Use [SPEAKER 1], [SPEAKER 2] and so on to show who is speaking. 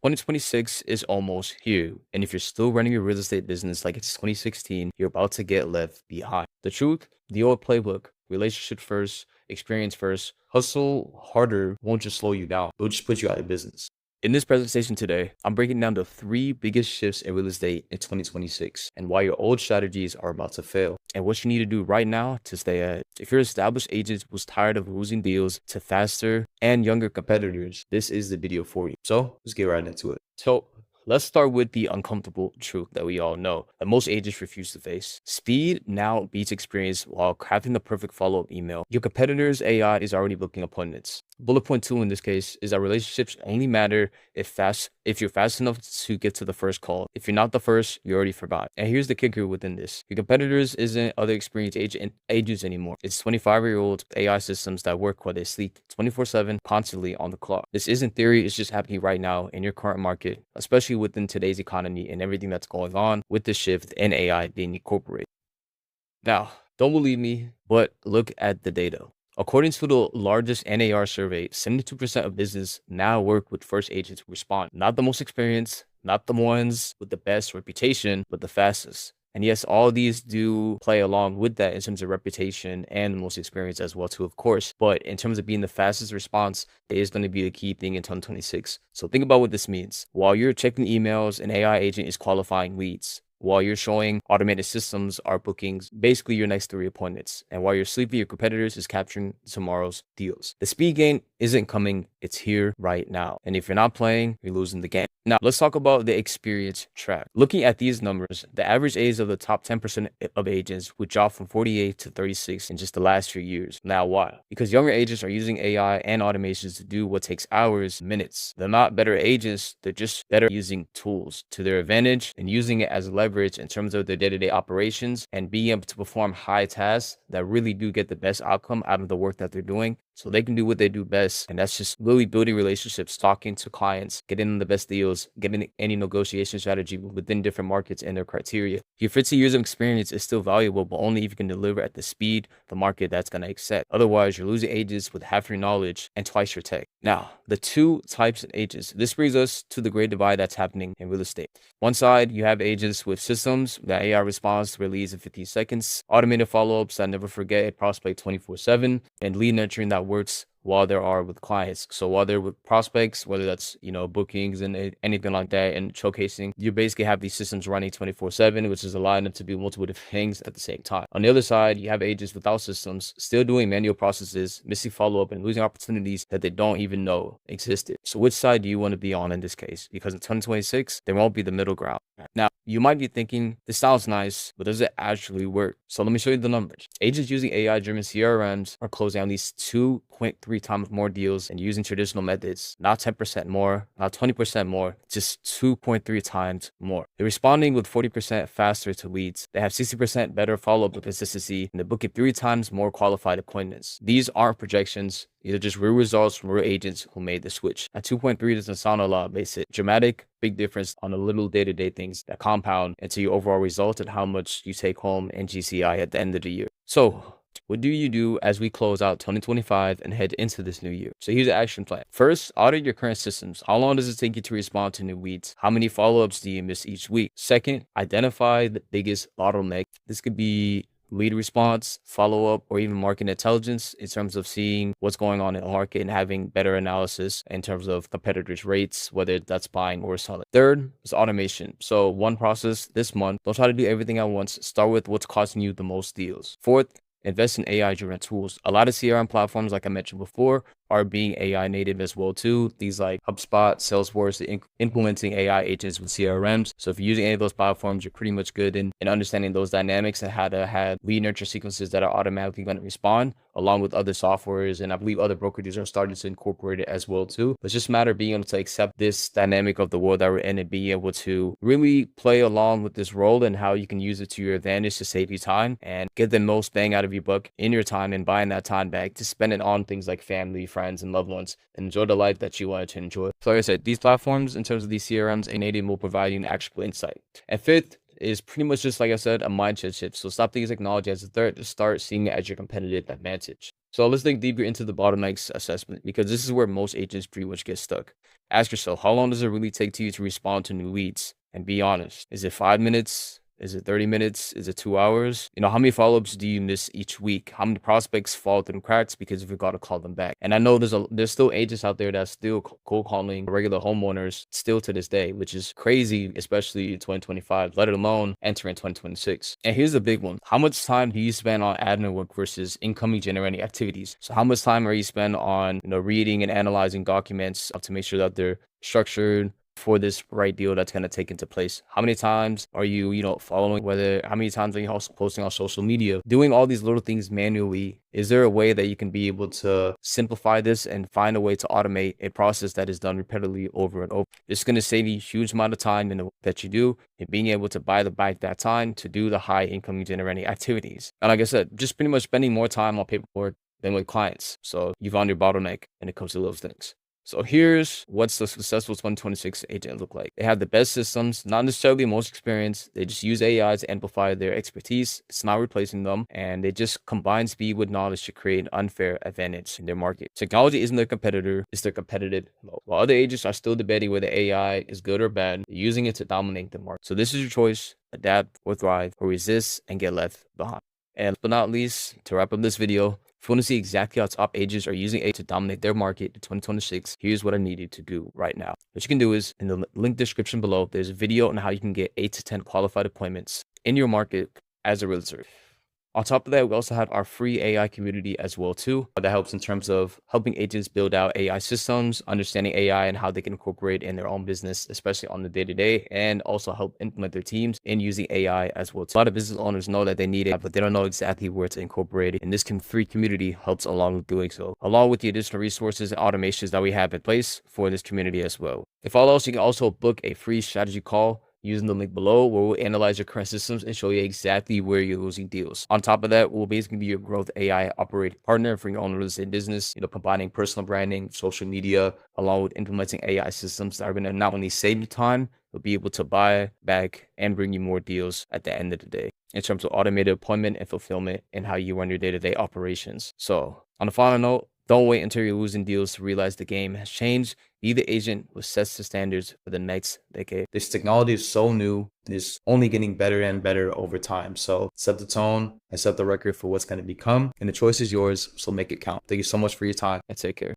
[SPEAKER 1] 2026 is almost here, and if you're still running your real estate business like it's 2016, you're about to get left behind. The truth, the old playbook, relationship first, experience first, hustle harder won't just slow you down, it'll just put you out of business. In this presentation today, I'm breaking down the 3 biggest shifts in real estate in 2026 and why your old strategies are about to fail and what you need to do right now to stay ahead. If you're an established agent who's tired of losing deals to faster and younger competitors, this is the video for you. So let's get right into it. So let's start with the uncomfortable truth that we all know that most agents refuse to face. Speed now beats experience while crafting the perfect follow-up email. Your competitor's AI is already booking appointments. Bullet point 2 in this case is that relationships only matter if you're fast enough to get to the first call. If you're not the first, you already forgot. And here's the kicker within this. Your competitors isn't other experienced agents anymore. It's 25-year-old AI systems that work while they sleep 24/7, constantly on the clock. This isn't theory, it's just happening right now in your current market, especially within today's economy and everything that's going on with the shift in AI being incorporated. Now, don't believe me, but look at the data. According to the largest NAR survey, 72% of business now work with first agents who respond. Not the most experienced, not the ones with the best reputation, but the fastest. And yes, all these do play along with that in terms of reputation and the most experience as well too, of course. But in terms of being the fastest response, it is going to be the key thing in 2026. So think about what this means. While you're checking emails, an AI agent is qualifying leads. While you're showing automated systems are bookings, basically your next 3 appointments. And while you're sleeping, your competitors is capturing tomorrow's deals. The speed gain isn't coming, it's here right now. And if you're not playing, you're losing the game. Now, let's talk about the experience track. Looking at these numbers, the average age of the top 10% of agents would drop from 48 to 36 in just the last few years. Now, why? Because younger agents are using AI and automations to do what takes hours, minutes. They're not better agents, they're just better using tools to their advantage and using it as leverage in terms of their day-to-day operations and being able to perform high tasks that really do get the best outcome out of the work that they're doing. So they can do what they do best. And that's just really building relationships, talking to clients, getting them the best deals, getting any negotiation strategy within different markets and their criteria. Your 15 years of experience is still valuable, but only if you can deliver at the speed the market that's going to accept. Otherwise, you're losing agents with half your knowledge and twice your tech. Now, the 2 types of agents. This brings us to the great divide that's happening in real estate. One side, you have agents with systems that AI responds to their leads in 15 seconds, automated follow-ups that never forget a prospect 24/7, and lead nurturing that works while they are with clients. So while they're with prospects, whether that's, bookings and anything like that and showcasing, you basically have these systems running 24/7, which is allowing them to do multiple different things at the same time. On the other side, you have agents without systems, still doing manual processes, missing follow-up and losing opportunities that they don't even know existed. So which side do you want to be on in this case? Because in 2026, there won't be the middle ground. Now, you might be thinking, this sounds nice, but does it actually work? So let me show you the numbers. Agents using AI-driven CRMs are closing at least 2.3 times more deals and using traditional methods. Not 10% more, not 20% more, just 2.3 times more. They're responding with 40% faster to leads. They have 60% better follow-up consistency, and they're booking 3 times more qualified appointments. These aren't projections. These are just real results from real agents who made the switch. At 2.3 doesn't sound a lot, but it's a dramatic, big difference on the little day-to-day things that compound into your overall result and how much you take home in GCI at the end of the year. So, what do you do as we close out 2025 and head into this new year? So here's the action plan. First, audit your current systems. How long does it take you to respond to new leads? How many follow-ups do you miss each week? Second, identify the biggest bottleneck. This could be lead response, follow-up, or even market intelligence in terms of seeing what's going on in the market and having better analysis in terms of competitors' rates, whether that's buying or selling. Third is automation. So one process this month. Don't try to do everything at once. Start with what's costing you the most deals. Fourth, invest in AI-driven tools. A lot of CRM platforms, like I mentioned before, are being AI native as well too. These like HubSpot, Salesforce, implementing AI agents with CRMs. So if you're using any of those platforms, you're pretty much good in understanding those dynamics and how to have lead nurture sequences that are automatically going to respond, along with other softwares. And I believe other brokerages are starting to incorporate it as well too. But it's just a matter of being able to accept this dynamic of the world that we're in and being able to really play along with this role and how you can use it to your advantage to save you time and get the most bang out of your buck in your time and buying that time back to spend it on things like family, friends, and loved ones, and enjoy the life that you wanted to enjoy. So like I said, these platforms, in terms of these CRMs and native, will provide you an actionable insight. And fifth, is pretty much just, like I said, a mindset shift. So stop thinking technology as a threat to start seeing it as your competitive advantage. So let's dig deeper into the bottlenecks assessment, because this is where most agents pretty much get stuck. Ask yourself, how long does it really take to you to respond to new leads? And be honest. Is it 5 minutes? Is it 30 minutes? Is it 2 hours? How many follow-ups do you miss each week? How many prospects fall through the cracks because you forgot to call them back? And I know there's still agents out there that's still cold calling regular homeowners still to this day, which is crazy, especially in 2025, let alone entering 2026. And here's the big one. How much time do you spend on admin work versus incoming generating activities? So how much time are you spend on, reading and analyzing documents to make sure that they're structured for this right deal that's going to take into place? How many times are you, following, how many times are you also posting on social media, doing all these little things manually? Is there a way that you can be able to simplify this and find a way to automate a process that is done repetitively over and over? It's going to save you a huge amount of time in the work that you do, and being able to buy back that time to do the high income generating activities. And like I said, just pretty much spending more time on paperwork than with clients. So you found your bottleneck when it comes to those things. So here's what's the successful 2026 agent look like. They have the best systems, not necessarily the most experienced. They just use AI to amplify their expertise. It's not replacing them. And they just combine speed with knowledge to create an unfair advantage in their market. Technology isn't their competitor, it's their competitive moat. While other agents are still debating whether AI is good or bad, they're using it to dominate the market. So this is your choice: adapt or thrive, or resist and get left behind. And last but not least, to wrap up this video, if you want to see exactly how top agents are using AI to dominate their market in 2026, here's what I need you to do right now. What you can do is, in the link description below, there's a video on how you can get 8 to 10 qualified appointments in your market as a realtor. On top of that, we also have our free AI community as well too. That helps in terms of helping agents build out AI systems, understanding AI and how they can incorporate in their own business, especially on the day-to-day, and also help implement their teams in using AI as well too. A lot of business owners know that they need it, but they don't know exactly where to incorporate it. And this free community helps along with doing so, along with the additional resources and automations that we have in place for this community as well. If all else, you can also book a free strategy call using the link below, where we'll analyze your current systems and show you exactly where you're losing deals. On top of that, we'll basically be your growth AI operating partner for your own real estate business, combining personal branding, social media, along with implementing AI systems that are going to not only save you time, but be able to buy back and bring you more deals at the end of the day in terms of automated appointment and fulfillment and how you run your day-to-day operations. So on a final note, don't wait until you're losing deals to realize the game has changed. Be the agent who sets the standards for the next decade. This technology is so new. It's only getting better and better over time. So set the tone and set the record for what's going to become. And the choice is yours, so make it count. Thank you so much for your time and take care.